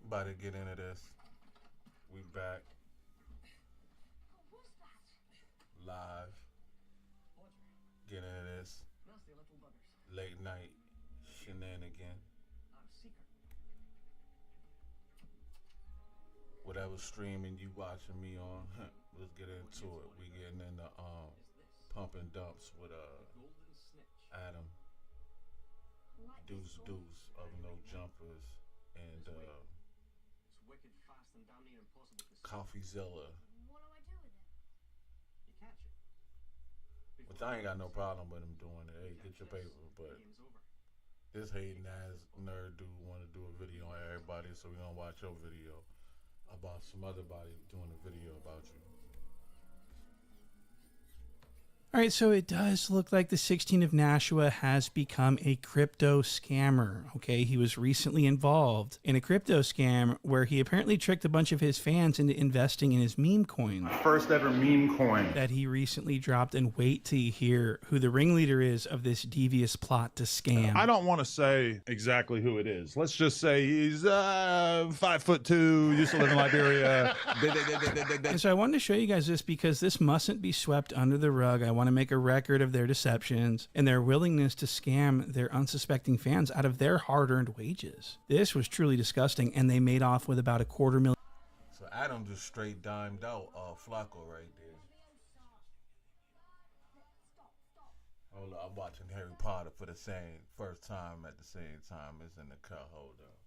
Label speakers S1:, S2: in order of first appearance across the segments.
S1: About to get into this. We back live. Get into this late night shenanigan. Whatever streaming you watching me on, let's get into it. We getting into pump and dumps with Adam Deuce Deuce of No Jumpers and CoffeeZilla. Which I ain't got no problem with him doing it. Hey, get your paper, but this hating ass nerd dude want to do a video on everybody, so we gonna watch your video about some other body doing a video about you.
S2: All right, so it does look like the 16 of Nashua has become a crypto scammer. Okay, he was recently involved in a crypto scam where he apparently tricked a bunch of his fans into investing in his meme coin.
S3: First ever meme coin
S2: that he recently dropped, and wait till you hear who the ringleader is of this devious plot to scam.
S3: I don't want to say exactly who it is. Let's just say he's 5'2", used to live in Liberia.
S2: And so I wanted to show you guys this because this mustn't be swept under the rug. I want to make a record of their deceptions and their willingness to scam their unsuspecting fans out of their hard-earned wages. This was truly disgusting, and they made off with about $250,000.
S1: So Adam just straight dimed out Flacco right there. Hold up, I'm watching Harry Potter for the first time at the same time as in the cut. Hold up.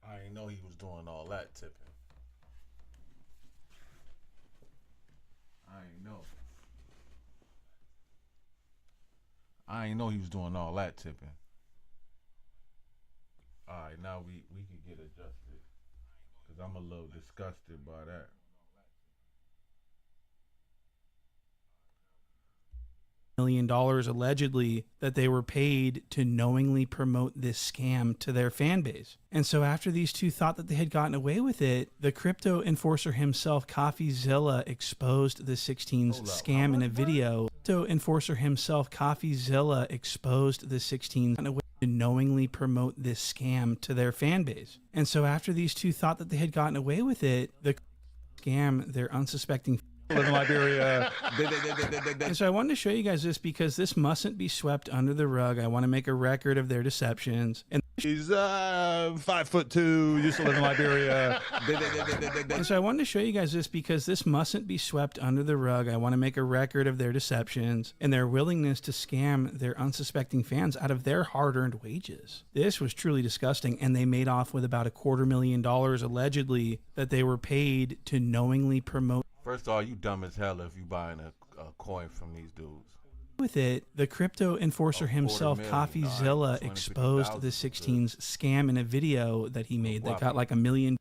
S1: I didn't know he was doing all that tipping. I ain't know he was doing all that tipping. All right, now we can get adjusted because I'm a little disgusted by that.
S2: $1 million allegedly that they were paid to knowingly promote this scam to their fan base. And so after these two thought that they had gotten away with it, the crypto enforcer himself, CoffeeZilla, exposed the 16's scam in a video. Crypto enforcer himself, CoffeeZilla, exposed the 16's to knowingly promote this scam to their fan base. And so after these two thought that they had gotten away with it, the scam their unsuspecting
S3: live in Liberia.
S2: And so I wanted to show you guys this because this mustn't be swept under the rug. I want to make a record of their deceptions. And
S3: he's 5'2", used to live in Liberia.
S2: And so I wanted to show you guys this because this mustn't be swept under the rug. I want to make a record of their deceptions and their willingness to scam their unsuspecting fans out of their hard-earned wages. This was truly disgusting, and they made off with about $250,000 allegedly that they were paid to knowingly promote.
S1: First of all, you dumb as hell if you buying a coin from these dudes.
S2: With it, the crypto enforcer himself, CoffeeZilla, exposed the 16's scam in a video that he made that got like 1 million.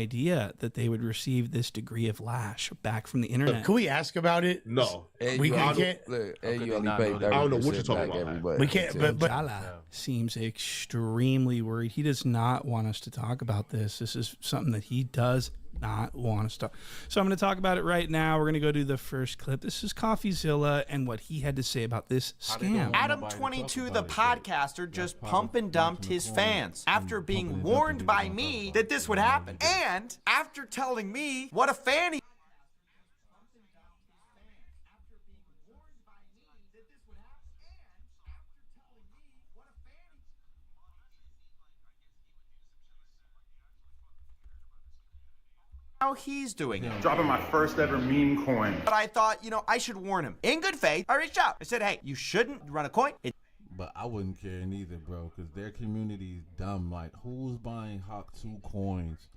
S2: Idea that they would receive this degree of lash back from the internet.
S4: Can we ask about it?
S3: No,
S4: we can't.
S3: I don't know what you're talking about.
S4: We can't. But
S2: Jala seems extremely worried. He does not want us to talk about this. This is something that he does not want us to talk. So I'm going to talk about it right now. We're going to go to the first clip. This is CoffeeZilla and what he had to say about this scam.
S5: Adam22, the podcaster, just pump and dumped his fans after being warned by me that this would happen. And after telling me what a fan he how he's doing it.
S3: Dropping my first ever meme coin.
S5: But I thought, I should warn him. In good faith, I reached out. I said, hey, you shouldn't run a coin.
S1: But I wouldn't care neither, bro, because their community is dumb. Like, who's buying Hawk 2 coins?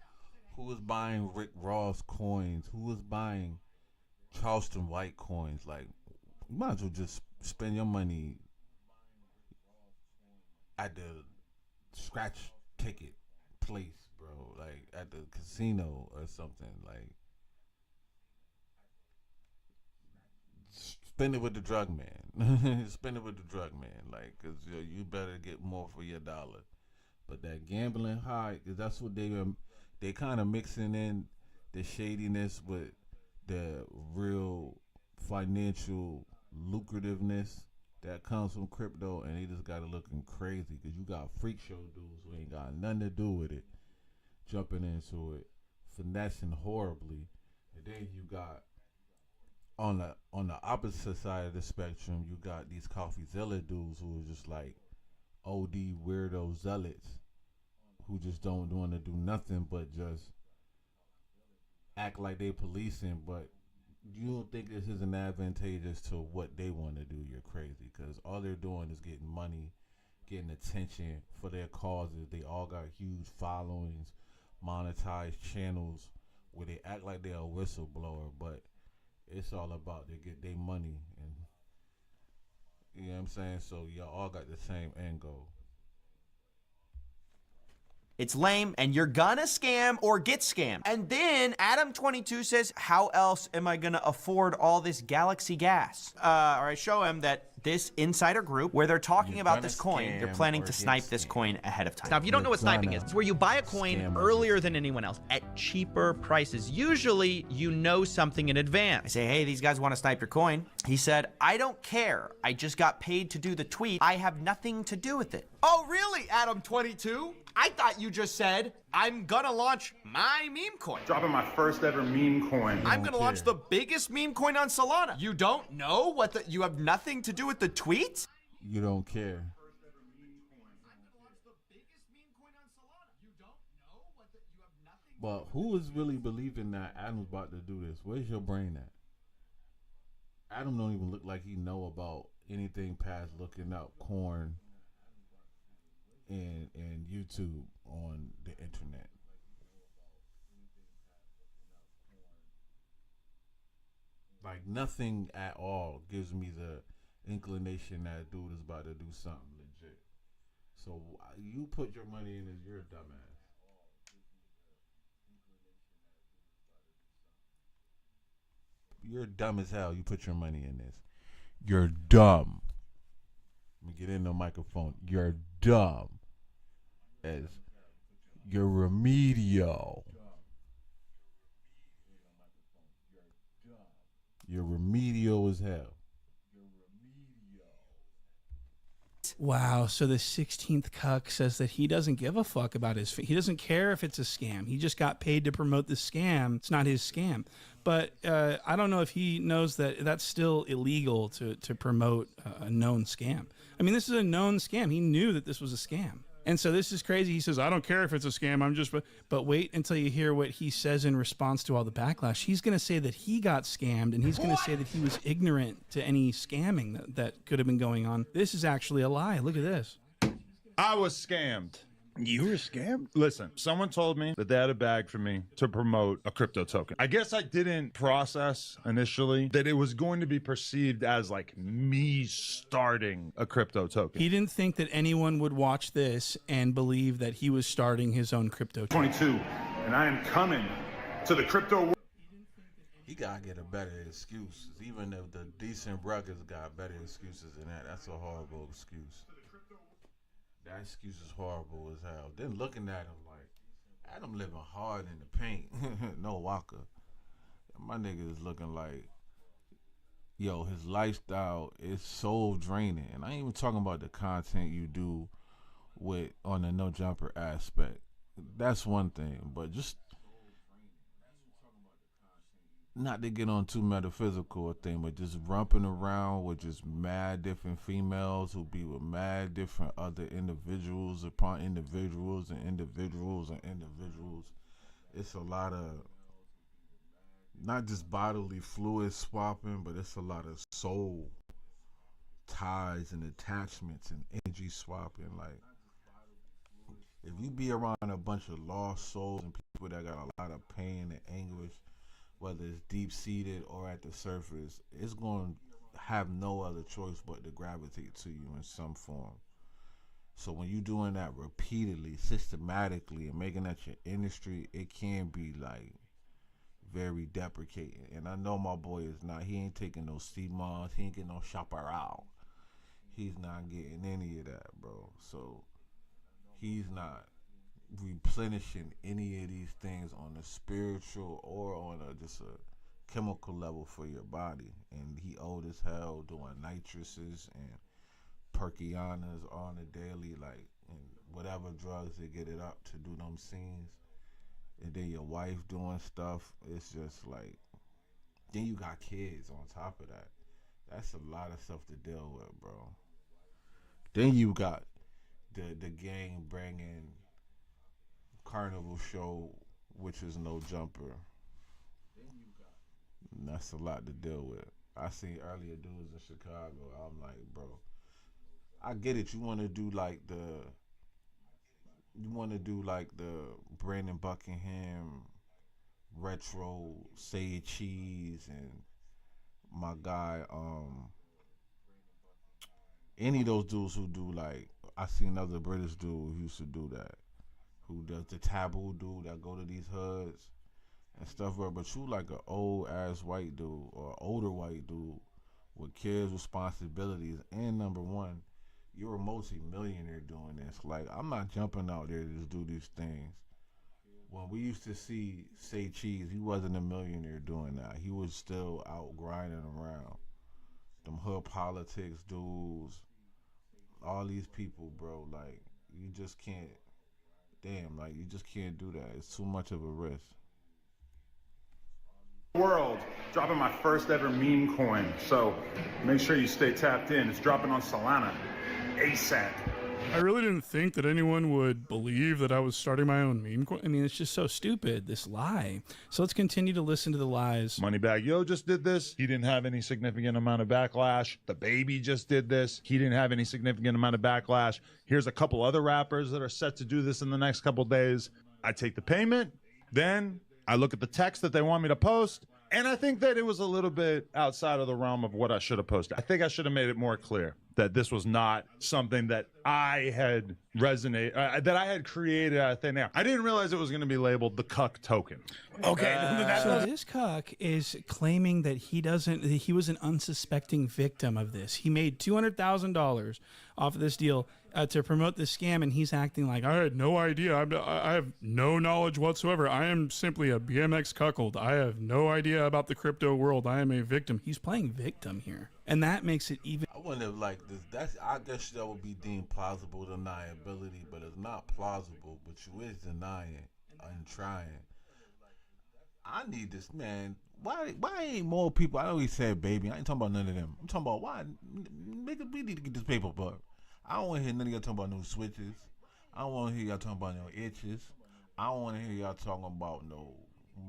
S1: Who is buying Rick Ross coins? Who is buying Charleston White coins? Like, you might as well just spend your money at the scratch ticket place, bro. Like, at the casino or something. Like, spend it with the drug man. Spend it with the drug man, like, cause you better get more for your dollar. But that gambling high, cause that's what they kind of mixing in the shadiness with the real financial lucrativeness that comes from crypto, and they just got it looking crazy. Cause you got freak show dudes who ain't got nothing to do with it, jumping into it, finessing horribly, and then you got on the opposite side of the spectrum, you got these CoffeeZilla dudes who are just like OD weirdo zealots who just don't want to do nothing but just act like they policing. But you don't think this isn't advantageous to what they want to do? You're crazy, because all they're doing is getting money, getting attention for their causes. They all got huge followings, monetized channels where they act like they're a whistleblower, but it's all about they get their money, and you know what I'm saying? So y'all all got the same end goal.
S5: It's lame, and you're gonna scam or get scammed. And then Adam22 says, how else am I gonna afford all this Galaxy gas? Or I show him that this insider group, where they're talking about this coin, they're planning to snipe this coin ahead of time.
S6: Now, if you don't know what sniping is, it's where you buy a coin earlier than anyone else at cheaper prices. Usually, you know something in
S5: I
S6: advance.
S5: say, hey, these guys want to snipe your coin. He said, I don't care. I just got paid to do the tweet. I have nothing to do with it. Oh, really, Adam22? I thought you just said, I'm gonna launch my meme coin.
S7: Dropping my first ever meme coin.
S5: I'm gonna launch the biggest meme coin on Solana. You don't know you have nothing to do with the tweet?
S1: You don't care. But who is really believing that Adam's about to do this? Where's your brain at? Adam don't even look like he know about anything past looking up corn and YouTube on the internet. Like nothing at all gives me the inclination that dude is about to do something legit. So you put your money in this, you're a dumbass. You're dumb as hell. You put your money in this. You're dumb. Let me get in the microphone. You're dumb. As you're remedial. You're remedial as hell.
S2: Wow. So the 16th cuck says that he doesn't give a fuck about he doesn't care if it's a scam. He just got paid to promote the scam. It's not his scam. But I don't know if he knows that that's still illegal to promote a known scam. I mean, this is a known scam. He knew that this was a scam. And so this is crazy. He says, I don't care if it's a scam. I'm just, but wait until you hear what he says in response to all the backlash. He's going to say that he got scammed, and he's going to say that he was ignorant to any scamming that could have been going on. This is actually a lie. Look at this.
S3: I was scammed.
S4: You were scammed?
S3: Listen, someone told me that they had a bag for me to promote a crypto token. I guess I didn't process initially that it was going to be perceived as like me starting a crypto token.
S2: He didn't think that anyone would watch this and believe that he was starting his own crypto token.
S7: 22, and I am coming to the crypto world.
S1: He gotta get a better excuse. Even if the decent brothers got better excuses than that, that's a horrible excuse. That excuse is horrible as hell. Then looking at him like, Adam living hard in the paint. No Walker. My nigga is looking like, yo, his lifestyle is soul draining. And I ain't even talking about the content you do with on the no jumper aspect. That's one thing. But just not to get on too metaphysical a thing, but just romping around with just mad different females who be with mad different other individuals upon individuals and individuals and individuals. It's a lot of not just bodily fluid swapping, but it's a lot of soul ties and attachments and energy swapping. Like, if you be around a bunch of lost souls and people that got a lot of pain and anguish, whether it's deep-seated or at the surface, it's going to have no other choice but to gravitate to you in some form. So when you're doing that repeatedly, systematically, and making that your industry, it can be like very deprecating. And I know my boy is not. He ain't taking no CMOS. He ain't getting no shopper out. He's not getting any of that, bro. So he's not replenishing any of these things on a spiritual or on just a chemical level for your body. And he old as hell doing nitruses and Perkianas on a daily, like, and whatever drugs they get it up to do them scenes. And then your wife doing stuff. It's just like, then you got kids on top of that. That's a lot of stuff to deal with, bro. Then you got the gang bringing carnival show, which is no jumper. And that's a lot to deal with. I seen earlier dudes in Chicago. I'm like, bro, I get it. You want to do like the Brandon Buckingham retro say cheese and my guy any of those dudes who do like I see another British dude who used to do that, who does the taboo dude that go to these hoods and stuff, but you like an old ass white dude or older white dude with kids responsibilities, and number one, you're a multi-millionaire doing this. Like, I'm not jumping out there to just do these things. When we used to see Say Cheese, he wasn't a millionaire doing that. He was still out grinding around. Them hood politics dudes, all these people, bro, like, you just can't, you just can't do that. It's too much of a risk.
S7: World, dropping my first ever meme coin. So make sure you stay tapped in. It's dropping on Solana ASAP.
S2: I really didn't think that anyone would believe that I was starting my own meme coin. I mean, it's just so stupid, this lie. So let's continue to listen to the lies.
S3: Moneybag Yo just did this. He didn't have any significant amount of backlash. The Baby just did this. He didn't have any significant amount of backlash. Here's a couple other rappers that are set to do this in the next couple days. I take the payment, then I look at the text that they want me to post, and I think that it was a little bit outside of the realm of what I should have posted. I think I should have made it more clear that this was not something that I had that I had created out of thin air. I didn't realize it was going to be labeled the cuck token.
S4: Okay.
S2: So this cuck is claiming that he was an unsuspecting victim of this. He made $200,000 off of this deal to promote this scam, and he's acting like, I had no idea. I have no knowledge whatsoever. I am simply a BMX cuckold. I have no idea about the crypto world. I am a victim. He's playing victim here. And that makes it even.
S1: I wouldn't have liked this. I guess that would be deemed plausible deniability, but it's not plausible. But you is denying and trying. I need this, man. Why ain't more people? I know he said baby. I ain't talking about none of them. I'm talking about why. Nigga, we need to get this paper, but I don't want to hear none of y'all talking about no switches. I don't want to hear y'all talking about no itches. I don't want to hear y'all talking about no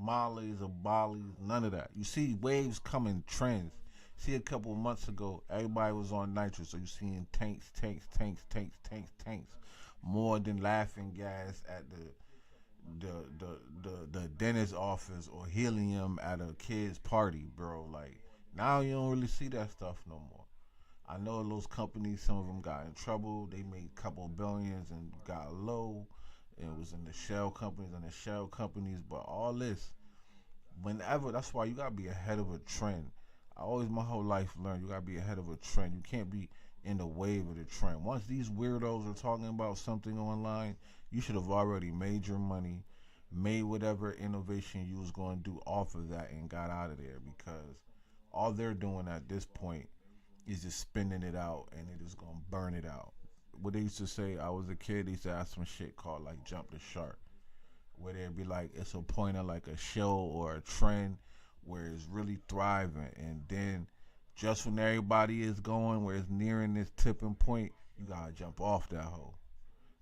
S1: mollies or bollies. None of that. You see waves coming, trends. See, a couple of months ago, everybody was on nitrous, so you seeing tanks, more than laughing gas at the dentist office or helium at a kid's party, bro. Like, now you don't really see that stuff no more. I know those companies, some of them got in trouble. They made a couple of billions and got low. And it was in the shell companies, but all this, whenever, that's why you gotta be ahead of a trend. I always, my whole life, learned you gotta be ahead of a trend. You can't be in the wave of the trend. Once these weirdos are talking about something online, you should have already made your money, made whatever innovation you was going to do off of that, and got out of there, because all they're doing at this point is just spinning it out, and it is going to burn it out. What they used to say, I was a kid, they used to have some shit called like jump the shark, where they'd be like, it's a point of like a show or a trend where it's really thriving, and then just when everybody is going, where it's nearing this tipping point, you gotta jump off that hole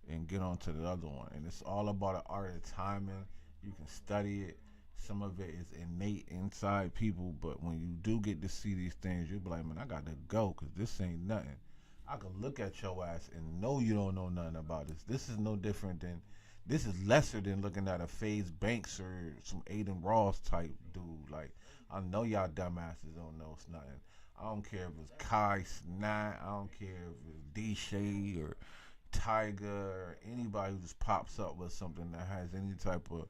S1: and get on to the other one. And it's all about the art of timing. You can study it. Some of it is innate inside people, but when you do get to see these things, you'll be like, man, I got to go, because this ain't nothing. I can look at your ass and know you don't know nothing about this. This is no different than, this is lesser than looking at a FaZe Banks or some Aiden Ross type dude. Like, I know y'all dumbasses don't know nothing. I don't care if it's Kai Snat. I don't care if it's D-Shay or Tiger or anybody who just pops up with something that has any type of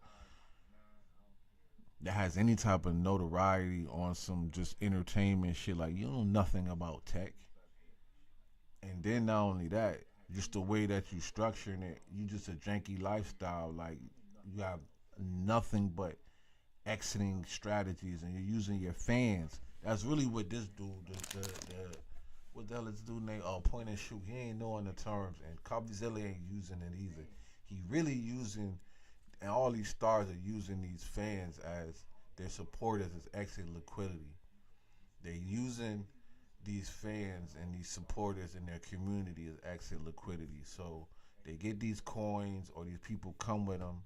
S1: that has any type of notoriety on some just entertainment shit, like you know nothing about tech. And then not only that, just the way that you structuring it, you just a janky lifestyle. Like you have nothing but exiting strategies, and you're using your fans. That's really what this dude, what the hell is this dude named? Point and shoot. He ain't knowing the terms, and Coffeezilla ain't using it either. He really using, and all these stars are using these fans as their supporters as exit liquidity. They're using these fans and these supporters in their community as exit liquidity. So they get these coins, or these people come with them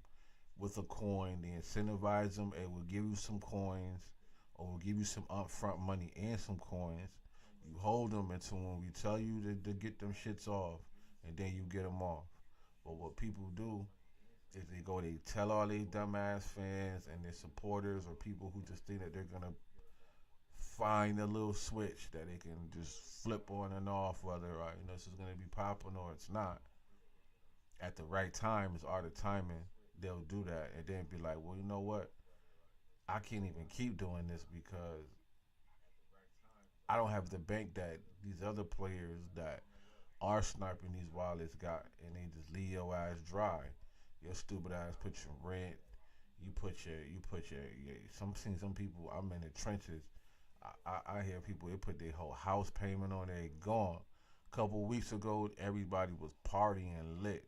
S1: with a coin. They incentivize them. It will give you some coins, or will give you some upfront money and some coins. You hold them until when we tell you to get them shits off, and then you get them off. But what people do is they tell all these dumbass fans and their supporters, or people who just think that they're gonna find a little switch that they can just flip on and off, whether this is gonna be popping or it's not. At the right time, it's art of timing. They'll do that and then be like, well, you know what? I can't even keep doing this because I don't have the bank that these other players that are sniping these wallets got, and they just leave your ass dry. Your stupid ass put your rent. You put your some people. I'm in the trenches. I hear people, they put their whole house payment on there, gone. A couple weeks ago, everybody was partying lit.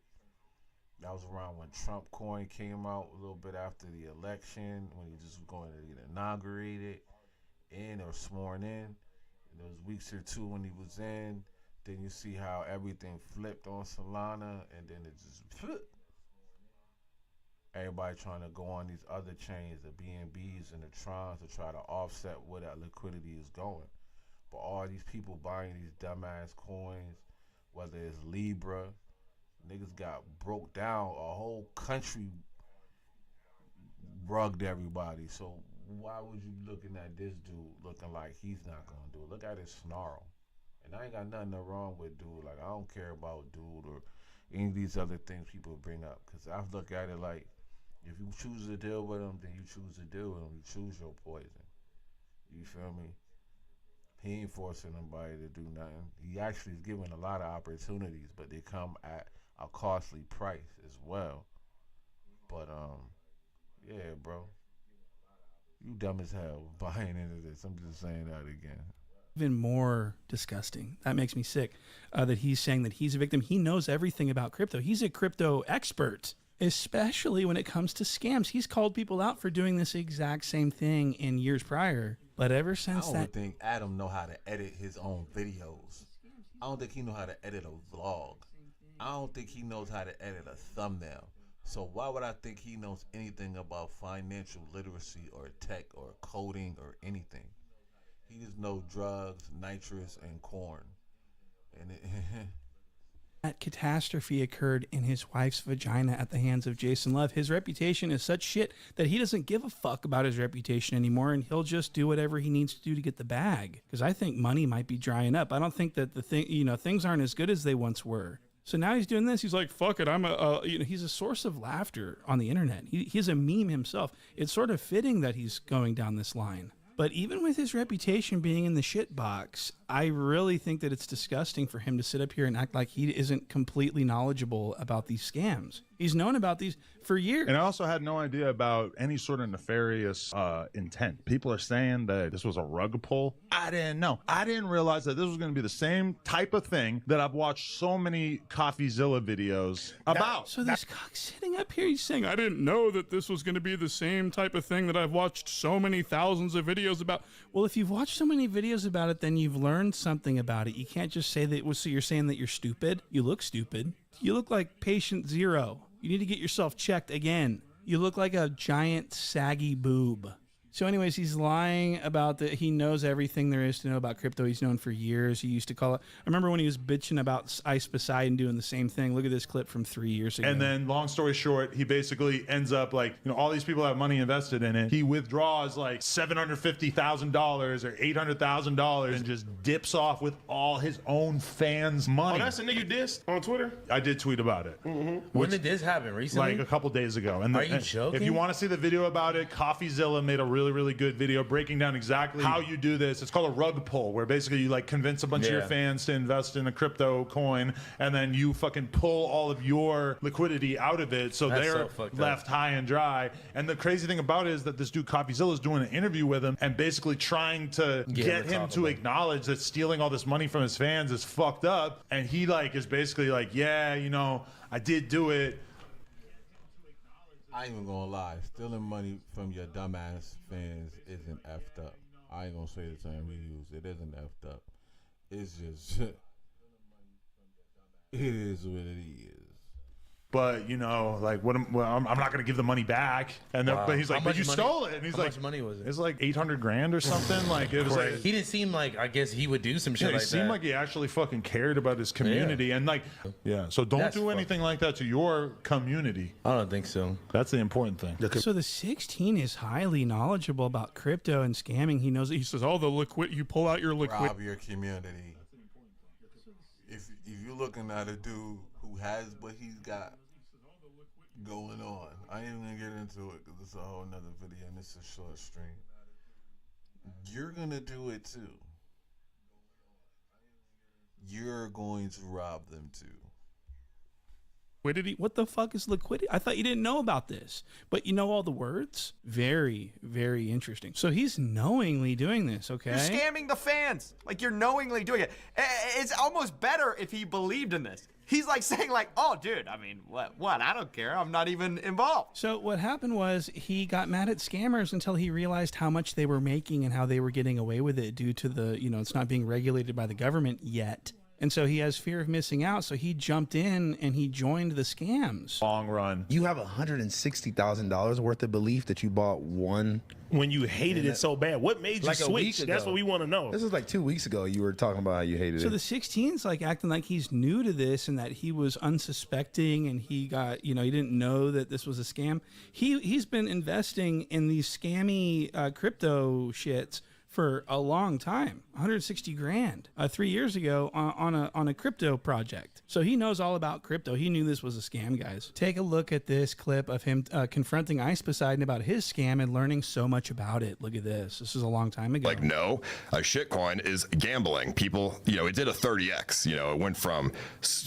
S1: That was around when Trump coin came out, a little bit after the election, when he just was going to get inaugurated in or sworn in. Those weeks or two when he was in, then you see how everything flipped on Solana, and then it just flipped. Everybody trying to go on these other chains, the BNBs and the Trons, to try to offset where that liquidity is going. But all these people buying these dumbass coins, whether it's Libra, niggas got broke down. A whole country rugged everybody. So why would you looking at this dude looking like he's not gonna do it? Look at his snarl. And I ain't got nothing wrong with dude. Like, I don't care about dude or any of these other things people bring up. Because I look at it like, if you choose to deal with him, then you choose to deal with him. You choose your poison. You feel me? He ain't forcing nobody to do nothing. He actually is giving a lot of opportunities, but they come at a costly price as well. But yeah, bro, you dumb as hell buying into this. I'm just saying that again.
S2: Even more disgusting. That makes me sick. That he's saying that he's a victim. He knows everything about crypto. He's a crypto expert, especially when it comes to scams. He's called people out for doing this exact same thing in years prior. But ever since
S1: I don't think Adam know how to edit his own videos. I don't think he know how to edit a vlog. I don't think he knows how to edit a thumbnail. So why would I think he knows anything about financial literacy or tech or coding or anything? He just knows drugs, nitrous, and corn. And
S2: that catastrophe occurred in his wife's vagina at the hands of Jason Love. His reputation is such shit that he doesn't give a fuck about his reputation anymore, and he'll just do whatever he needs to do to get the bag. Because I think money might be drying up. I don't think that things aren't as good as they once were. So now he's doing this. He's like, fuck it. He's a source of laughter on the internet. He's a meme himself. It's sort of fitting that he's going down this line. But even with his reputation being in the shit box, I really think that it's disgusting for him to sit up here and act like he isn't completely knowledgeable about these scams. He's known about these for years.
S3: And I also had no idea about any sort of nefarious intent. People are saying that this was a rug pull. I didn't know. I didn't realize that this was going to be the same type of thing that I've watched so many Coffeezilla videos about.
S2: So this cock sitting up here, he's saying, I didn't know that this was going to be the same type of thing that I've watched so many thousands of videos about. Well, if you've watched so many videos about it, then you've learned something about it. You can't just say that. So you're saying that you're stupid? You look stupid. You look like patient zero. You need to get yourself checked again. You look like a giant saggy boob. So, anyways, he's lying about that. He knows everything there is to know about crypto. He's known for years. He used to call it. I remember when he was bitching about Ice Poseidon doing the same thing. Look at this clip from 3 years ago.
S3: And then, long story short, he basically ends up like, all these people have money invested in it. He withdraws like $750,000 or $800,000 and just dips off with all his own fans' money.
S8: Oh, that's a nigga dissed on Twitter?
S3: I did tweet about it.
S9: When did this happen? Recently?
S3: Like a couple days ago. And
S9: Are you joking?
S3: If you want to see the video about it, CoffeeZilla made a really good video breaking down exactly how you do this. It's called a rug pull, where basically you like convince a bunch of your fans to invest in a crypto coin, and then you fucking pull all of your liquidity out of it, so they're left high and dry. And the crazy thing about it is that this dude CoffeeZilla is doing an interview with him and basically trying to get him to acknowledge that stealing all this money from his fans is fucked up. And he like is basically like, yeah, I did do it.
S1: I ain't even gonna lie. Stealing money from your dumbass fans isn't effed up. I ain't gonna say the term we use. It isn't effed up. It's just, it is what it is.
S3: But like I'm not gonna give the money back. And but he's like, but you stole it. And he's
S9: how
S3: like,
S9: much money was it?
S3: It's like $800,000 or something. Like it was like
S9: he didn't seem like, I guess he would do some shit
S3: he
S9: like that.
S3: seemed like he actually fucking cared about his community and like So don't
S9: That's
S3: do anything like that to your community.
S9: I don't think so.
S3: That's the important thing.
S2: So the 16 is highly knowledgeable about crypto and scamming. He knows it. He says, "Oh, the liquid. You pull out your liquid."
S1: Rob your community. If you're looking at a dude who has what he's got going on, I ain't even gonna get into it because it's a whole nother video and it's a short stream. You're gonna do it too. You're going to rob them too.
S2: Liquidity? What the fuck is liquidity? I thought you didn't know about this, but you know all the words? Very, very interesting. So he's knowingly doing this, okay?
S5: You're scamming the fans. Like, you're knowingly doing it. It's almost better if he believed in this. He's like saying like, oh, dude, I mean, what? I don't care. I'm not even involved.
S2: So what happened was he got mad at scammers until he realized how much they were making and how they were getting away with it due to the, it's not being regulated by the government yet. And so he has fear of missing out. So he jumped in and he joined the scams.
S3: Long run.
S10: You have $160,000 worth of belief that you bought one.
S8: When you hated it so bad, what made you
S10: Like a week
S8: switch?
S10: ago.
S8: That's what we want to know.
S10: This was like 2 weeks ago. You were talking about how you hated
S2: So
S10: it.
S2: the 16's like acting like he's new to this and that he was unsuspecting and he got, he didn't know that this was a scam. He's been investing in these scammy crypto shits for a long time. 160 grand 3 years ago on a crypto project. So he knows all about crypto. He knew this was a scam, guys. Take a look at this clip of him confronting Ice Poseidon about his scam and learning so much about it. Look at this. This is a long time ago.
S11: Like, no, a shitcoin is gambling. People, it did a 30x. It went from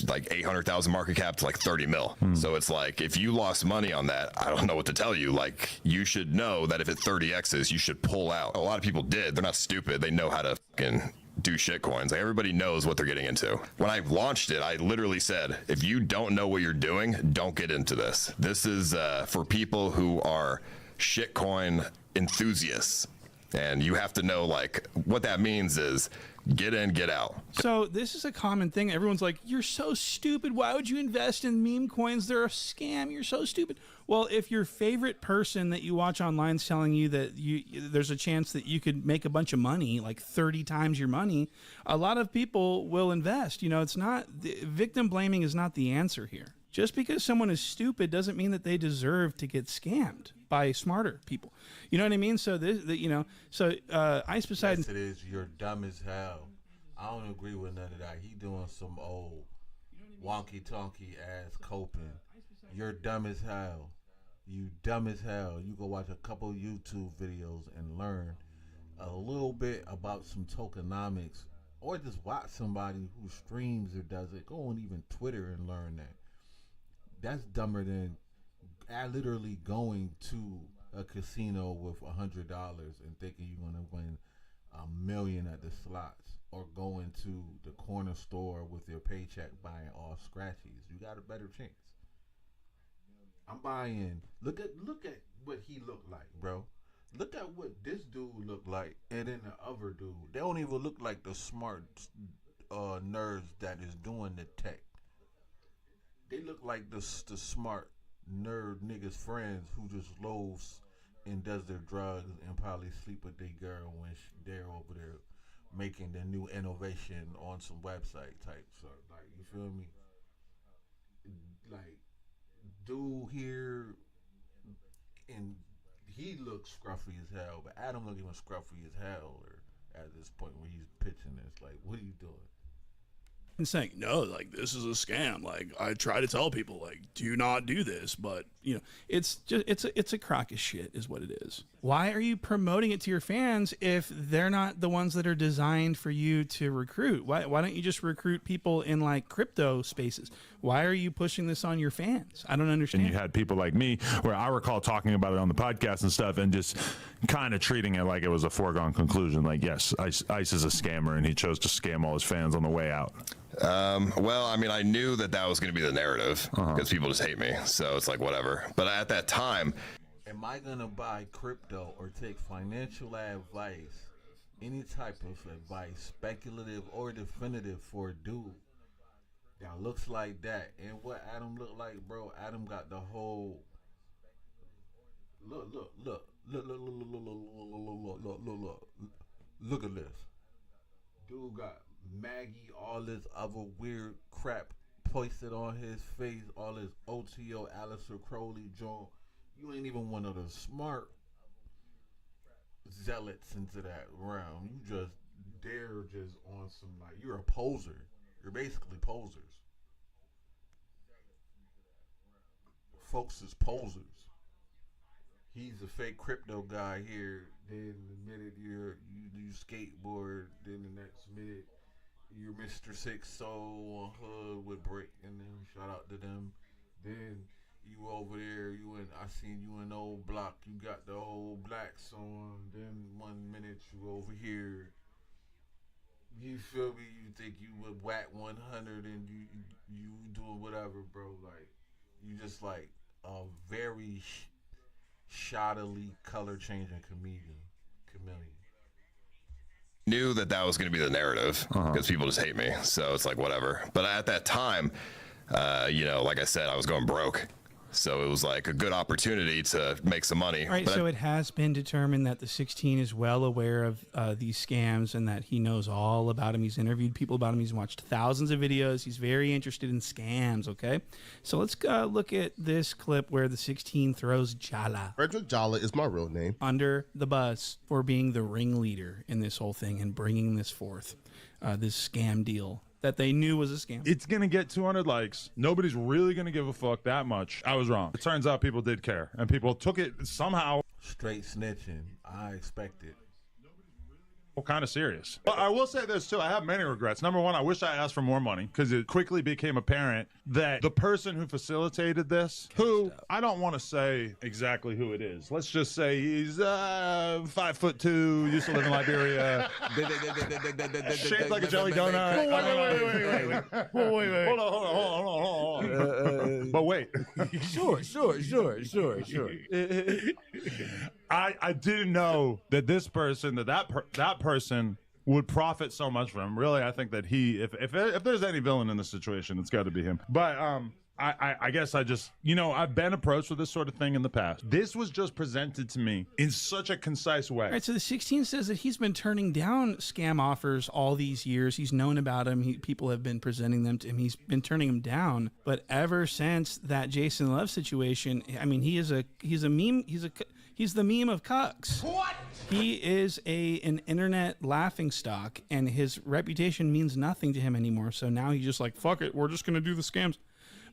S11: like 800,000 market cap to like 30 mil. So it's like, if you lost money on that, I don't know what to tell you. Like, you should know that if it 30x's, you should pull out. A lot of people did. They're not stupid. They know how to fucking do shit coins. Like, everybody knows what they're getting into. When I launched it, I literally said, if you don't know what you're doing, don't get into this. This is for people who are shitcoin enthusiasts. And you have to know, like, what that means is get in, get out.
S2: So this is a common thing. Everyone's like, you're so stupid. Why would you invest in meme coins? They're a scam. You're so stupid. Well, if your favorite person that you watch online is telling you that there's a chance that you could make a bunch of money, like 30 times your money, a lot of people will invest. It's not, victim blaming is not the answer here. Just because someone is stupid doesn't mean that they deserve to get scammed by smarter people. You know what I mean? So Ice Poseidon.
S1: Yes, it is. You're dumb as hell. I don't agree with none of that. He doing some old wonky tonky ass coping. You're dumb as hell. You dumb as hell. You go watch a couple YouTube videos and learn a little bit about some tokenomics, or just watch somebody who streams or does it. Go on even Twitter and learn that. That's dumber than literally going to a casino with $100 and thinking you're gonna win $1 million at the slots, or going to the corner store with your paycheck buying all scratchies. You got a better chance. I'm buying. Look at what he looked like, bro. Look at what this dude looked like, and then the other dude. They don't even look like the smart nerds that is doing the tech. They look like the smart nerd niggas' friends who just loaves and does their drugs and probably sleep with their girl when they're over there making the new innovation on some website type stuff. Like, you feel me? Like, dude here, and he looks scruffy as hell, but Adam look even scruffy as hell or at this point when he's pitching this. Like, what are you doing?
S2: And saying, no, like, this is a scam. Like, I try to tell people, like, do not do this, but it's just it's a crock of shit is what it is. Why are you promoting it to your fans if they're not the ones that are designed for you to recruit? Why don't you just recruit people in like crypto spaces? Why are you pushing this on your fans? I don't understand.
S3: And you had people like me where I recall talking about it on the podcast and stuff and just kind of treating it like it was a foregone conclusion. Like, yes, Ice is a scammer and he chose to scam all his fans on the way out.
S11: Well, I mean, I knew that was going to be the narrative because people just hate me. So it's like, whatever. But at that time,
S1: am I going to buy crypto or take financial advice, any type of advice, speculative or definitive, for a dude that looks like that? And what Adam looked like, bro, Adam got the whole, look at this. Dude got Maggie, all this other weird crap posted on his face, all this OTO Aleister Crowley joint. You ain't even one of the smart zealots into that realm. You just just on some, like, you're a poser. You're basically posers. Folks is posers. He's a fake crypto guy here. Then the minute you skateboard, then the next minute you're Mr. Six Soul on Hood with Brick and them. Shout out to them. Then you over there, I seen you in Old Block. You got the old blacks on. Then 1 minute you over here. You feel me? You think you would whack 100 and you doing whatever, bro. Like, you just like a very shoddily color changing chameleon.
S11: Knew that was going to be the narrative because people just hate me. So it's like, whatever. But at that time, like I said, I was going broke. So it was like a good opportunity to make some money.
S2: All right, so it has been determined that the 16 is well aware of these scams and that he knows all about them. He's interviewed people about them. He's watched thousands of videos. He's very interested in scams, okay? So let's look at this clip where the 16 throws Jala.
S12: Frederick Jala is my real name.
S2: Under the bus for being the ringleader in this whole thing and bringing this forth, this scam deal that they knew was a scam.
S3: It's going to get 200 likes. Nobody's really going to give a fuck that much. I was wrong. It turns out people did care, and people took it somehow.
S1: Straight snitching. I expected.
S3: Kind of serious. But I will say this too, I have many regrets. Number one, I wish I asked for more money because it quickly became apparent that the person who facilitated this, who I don't want to say exactly who it is. Let's just say he's 5'2", used to live in Liberia, shaped like a jelly donut. Wait. Hold on. But wait.
S8: Sure.
S3: I didn't know that this person, that person would profit so much from him. Really, I think that if there's any villain in this situation, it's got to be him. But I guess I just, I've been approached with this sort of thing in the past. This was just presented to me in such a concise way.
S2: All right, so the 16 says that he's been turning down scam offers all these years. He's known about them. People have been presenting them to him. He's been turning them down. But ever since that Jason Love situation, I mean, he's a meme. He's the meme of cucks. What? He is an internet laughingstock, and his reputation means nothing to him anymore. So now he's just like, fuck it, we're just gonna do the scams.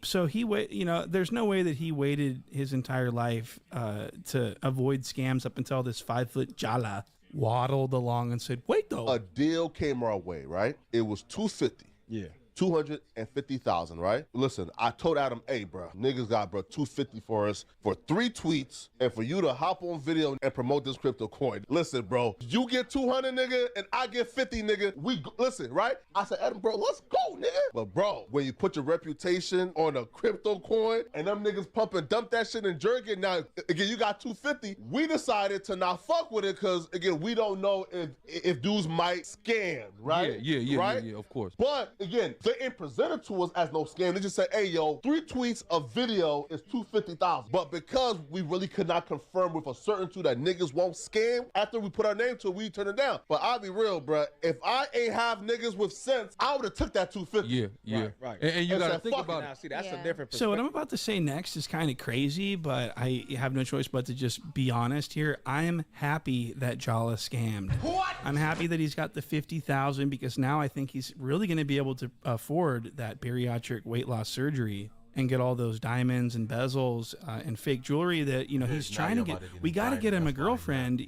S2: So there's no way that he waited his entire life to avoid scams up until this 5-foot Jala waddled along and said, wait though.
S12: A deal came our way, right? It was $250.
S8: Yeah.
S12: 250,000, right? Listen, I told Adam, hey, bro, niggas got, bro, 250 for us for 3 tweets and for you to hop on video and promote this crypto coin. Listen, bro, you get 200, nigga, and I get 50, nigga. Listen, right? I said, Adam, bro, let's go, nigga. But, bro, when you put your reputation on a crypto coin and them niggas pump and dump that shit and jerk it, now, again, you got 250. We decided to not fuck with it because, again, we don't know if dudes might scam, right?
S13: Yeah, of course.
S12: But, again, They ain't presented to us as no scam. They just say, hey, yo, 3 tweets of video is $250,000. But because we really could not confirm with a certainty that niggas won't scam, after we put our name to it, we turn it down. But I'll be real, bruh. If I ain't have niggas with sense, I would have took that $250.
S13: Yeah.
S14: Right.
S13: And you got to
S12: said,
S13: think
S12: fuck
S13: about
S12: it.
S14: Now, see, that's a different
S2: So what
S14: perspective.
S2: I'm about to say next is kind of crazy, but I have no choice but to just be honest here. I am happy that Jala scammed. What? I'm happy that he's got the 50,000 because now I think he's really going to be able to afford that bariatric weight loss surgery and get all those diamonds and bezels and fake jewelry that he's trying to get. We got to get him a girlfriend.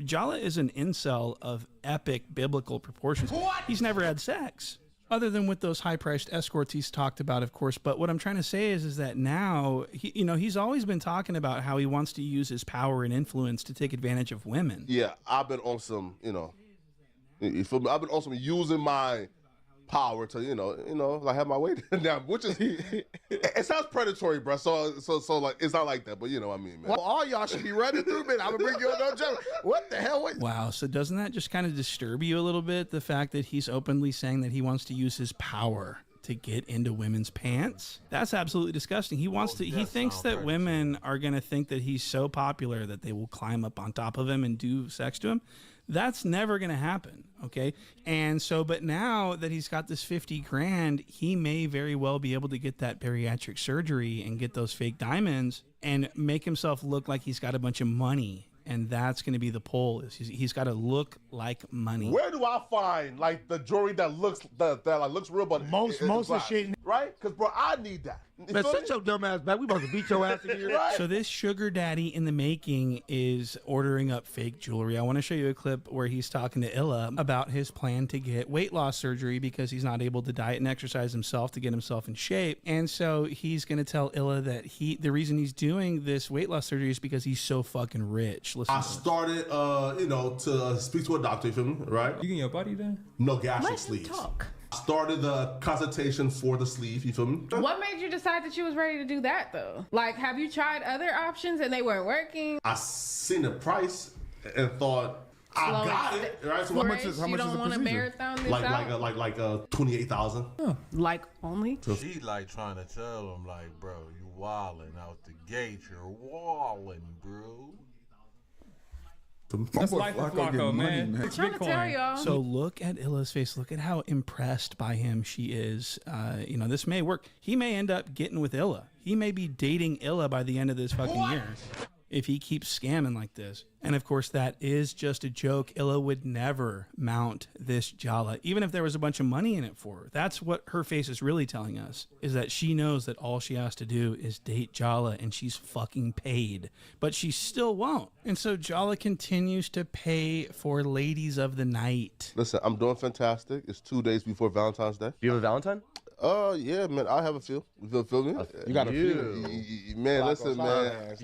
S2: Jala is an incel of epic biblical proportions. What? He's never had sex. Other than with those high-priced escorts he's talked about, of course. But what I'm trying to say is that now, he's always been talking about how he wants to use his power and influence to take advantage of women.
S12: Yeah, I've been on some, you feel me? I've been on some using my power to, like have my way down, which is, it sounds predatory, bro. So like, it's not like that, but you know what I mean, man.
S14: Well, all y'all should be running through me. I'm gonna bring you on no joke. What the hell?
S2: Wow. So doesn't that just kind of disturb you a little bit? The fact that he's openly saying that he wants to use his power to get into women's pants? That's absolutely disgusting. He wants to. He thinks that women are going to think that he's so popular that they will climb up on top of him and do sex to him. That's never going to happen. Okay. And so, but now that he's got this 50 grand, he may very well be able to get that bariatric surgery and get those fake diamonds and make himself look like he's got a bunch of money. And that's going to be the poll. Is he's got to look like money.
S12: Where do I find like the jewelry that looks real, but
S4: most of the shit,
S12: right? Because bro, I need that.
S14: Man, shut your dumb ass back. We about to beat your ass in here.
S12: Right?
S2: So this sugar daddy in the making is ordering up fake jewelry. I want to show you a clip where he's talking to Illa about his plan to get weight loss surgery because he's not able to diet and exercise himself to get himself in shape. And so he's going to tell Illa that the reason he's doing this weight loss surgery is because he's so fucking rich. Listen,
S12: I started, to speak to a doctor, you feel me, right?
S13: You getting your body done?
S12: No gastric sleeves.
S15: Talk.
S12: Started the consultation for the sleeve, you feel me?
S15: What made you decide that you was ready to do that though? Like, have you tried other options and they weren't working?
S12: I seen the price and thought, I got it, right? So
S15: How much is you don't want to marathon this out?
S12: Like 28,000.
S15: Like only?
S1: She like trying to tell him like, bro, you wildin' out the gate. You're wildin', bro.
S13: That's life of Flacco, man.
S15: I'm trying to tell y'all.
S2: So look at Illa's face. Look at how impressed by him she is. This may work. He may end up getting with Illa. He may be dating Illa by the end of this fucking year if he keeps scamming like this. And of course, that is just a joke. Illa would never mount this Jala, even if there was a bunch of money in it for her. That's what her face is really telling us, is that she knows that all she has to do is date Jala and she's fucking paid. But she still won't. And so Jala continues to pay for ladies of the night.
S12: Listen, I'm doing fantastic. It's 2 days before Valentine's Day.
S14: You have a Valentine?
S12: Yeah, man, I have a few. You feel me?
S14: You got a few.
S12: Man, listen, man.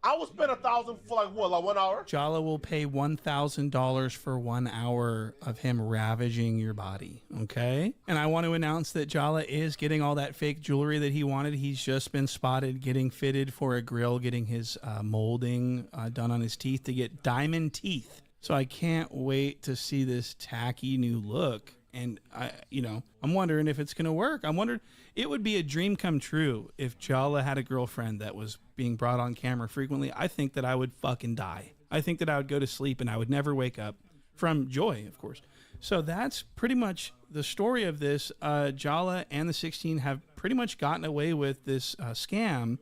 S12: I would spend $1,000 for like 1 hour?
S2: Jala will pay $1,000 for 1 hour of him ravaging your body, okay? And I want to announce that Jala is getting all that fake jewelry that he wanted. He's just been spotted getting fitted for a grill, getting his molding done on his teeth to get diamond teeth. So I can't wait to see this tacky new look. And I'm wondering if it's going to work. I'm wondering, it would be a dream come true if Jala had a girlfriend that was being brought on camera frequently. I think that I would fucking die. I think that I would go to sleep and I would never wake up from joy, of course. So that's pretty much the story of this. Jala and the 16 have pretty much gotten away with this scam.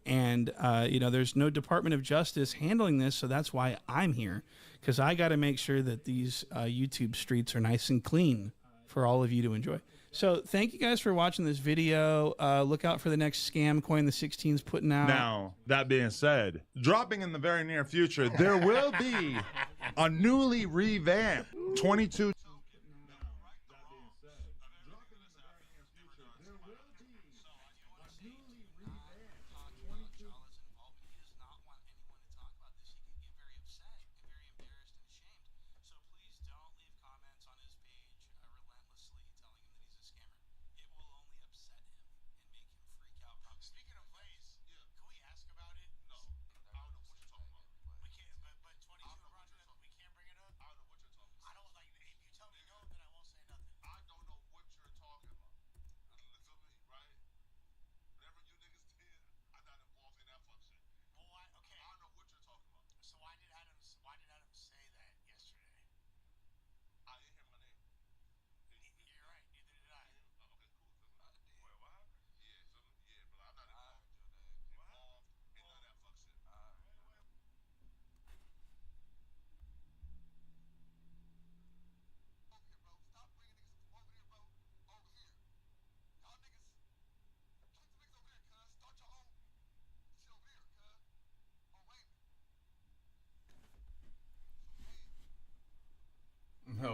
S2: And, there's no Department of Justice handling this. So that's why I'm here, because I got to make sure that these YouTube streets are nice and clean for all of you to enjoy. So thank you guys for watching this video. Look out for the next scam coin the 16's putting out.
S3: Now, that being said, dropping in the very near future, there will be a newly revamped 22.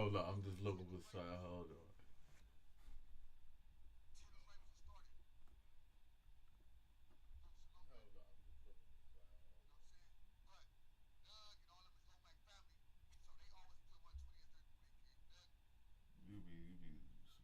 S1: Hold up, I'm just looking for side. Hold on. You be cussing too much.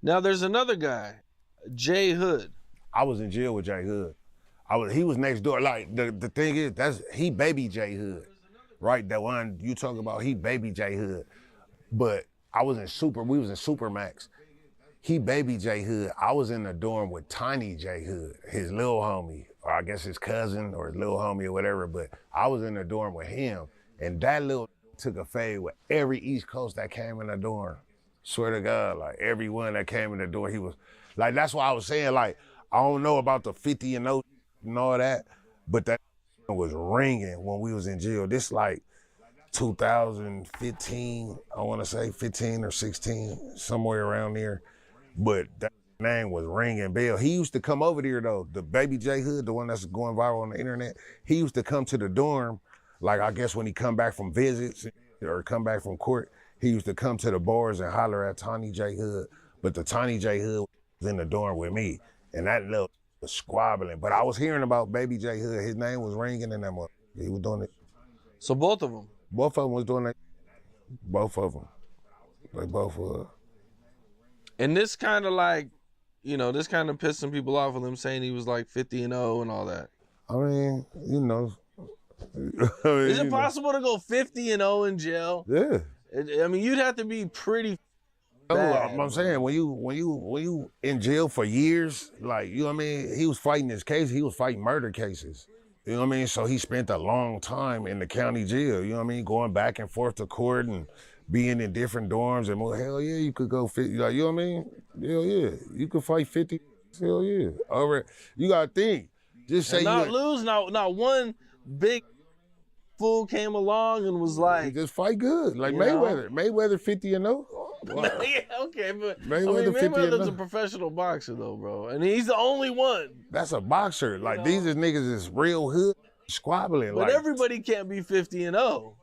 S16: Now there's another guy, Jay Hood.
S14: I was in jail with Jay Hood. He was next door. Like the thing is, he baby Jay Hood, right? That one you talk about, he baby Jay Hood. But we was in Supermax. He baby Jay Hood. I was in the dorm with Tiny Jay Hood, his little homie, or I guess his cousin or his little homie or whatever. But I was in the dorm with him, and that little took a fade with every East Coast that came in the dorm. Swear to God, like everyone that came in the door, he was like, that's why I was saying, like, I don't know about the 50 and 0 and all that, but that was ringing when we was in jail. This like 2015, I want to say 15 or 16, somewhere around there. But that name was ringing bell. He used to come over there though, the baby J Hood, the one that's going viral on the internet. He used to come to the dorm, like I guess when he come back from visits or come back from court, he used to come to the bars and holler at Tiny J Hood. But the Tiny J Hood was in the dorm with me, and that little was squabbling. But I was hearing about baby J Hood. His name was ringing in that mother. He was doing it.
S16: So both of them?
S14: Both of them was doing that. Both of them. They both were.
S16: And this kind of like, this kind of pissed some people off with him saying he was like 50 and 0 and all that.
S14: I mean,
S16: Is it possible to go 50 and 0 in jail?
S14: Yeah.
S16: I mean, you'd have to be pretty bad.
S14: I'm saying when you in jail for years, like, you know what I mean? He was fighting his case. He was fighting murder cases. You know what I mean? So he spent a long time in the county jail. You know what I mean? Going back and forth to court and being in different dorms. And well, hell yeah, you could go 50. Like, you know what I mean? Hell yeah, you could fight 50. Hell yeah. All right, you gotta think. Just say
S16: and not lose. Not one big fool came along and was like,
S14: just fight good, like Mayweather. Mayweather 50 and 0.
S16: Yeah, okay, but
S14: Mayweather 50 and
S16: Mayweather's
S14: 0.
S16: a professional boxer though, bro, and he's the only one.
S14: That's a boxer. Like these is niggas is real hood squabbling.
S16: But
S14: like,
S16: everybody can't be 50 and 0.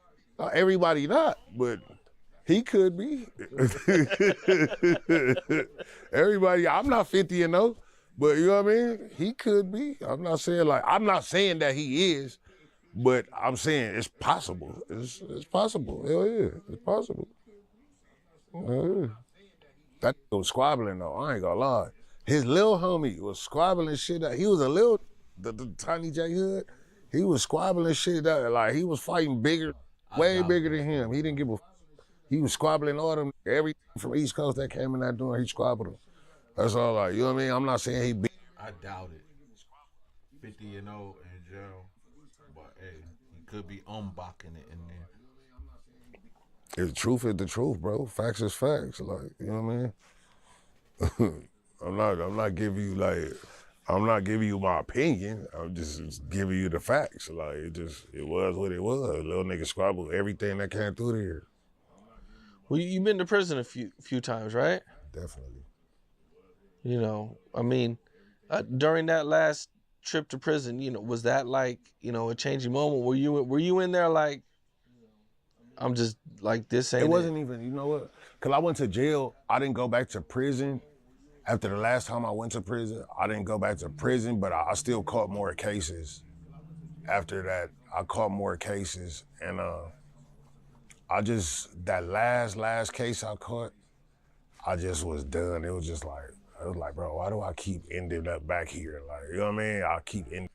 S14: Everybody not, but he could be. Everybody, I'm not 50 and 0, but you know what I mean? He could be. I'm not saying that he is, but I'm saying it's possible. It's possible. Hell yeah, it's possible. That was squabbling though, I ain't gonna lie. His little homie was squabbling shit out. He was a little, the Tiny J Hood, he was squabbling shit out. Like he was fighting bigger, way bigger than him. He didn't give a he was squabbling all them, every from East Coast that came in that door, he squabbled them. That's all like, you know what I mean? I'm not saying he beat.
S1: I doubt it. 50 and 0 in jail. But hey, he could be unbocking it in there.
S14: The truth is the truth, bro. Facts is facts. Like, you know what I mean? I'm not giving you my opinion. I'm just giving you the facts. Like, it was what it was. Little nigga squabbled everything that came through there.
S16: Well, you've been to prison a few times, right?
S14: Definitely.
S16: I mean, during that last trip to prison, was that like, a changing moment? Were you in there like, I'm just like, this ain't
S14: it? Wasn't even, you know what? Because I went to jail. I didn't go back to prison. After the last time I went to prison, I didn't go back to prison, but I still caught more cases. After that, I caught more cases. And that last case I caught, I just was done. It was just like, bro, why do I keep ending up back here? Like, you know what I mean? I keep ending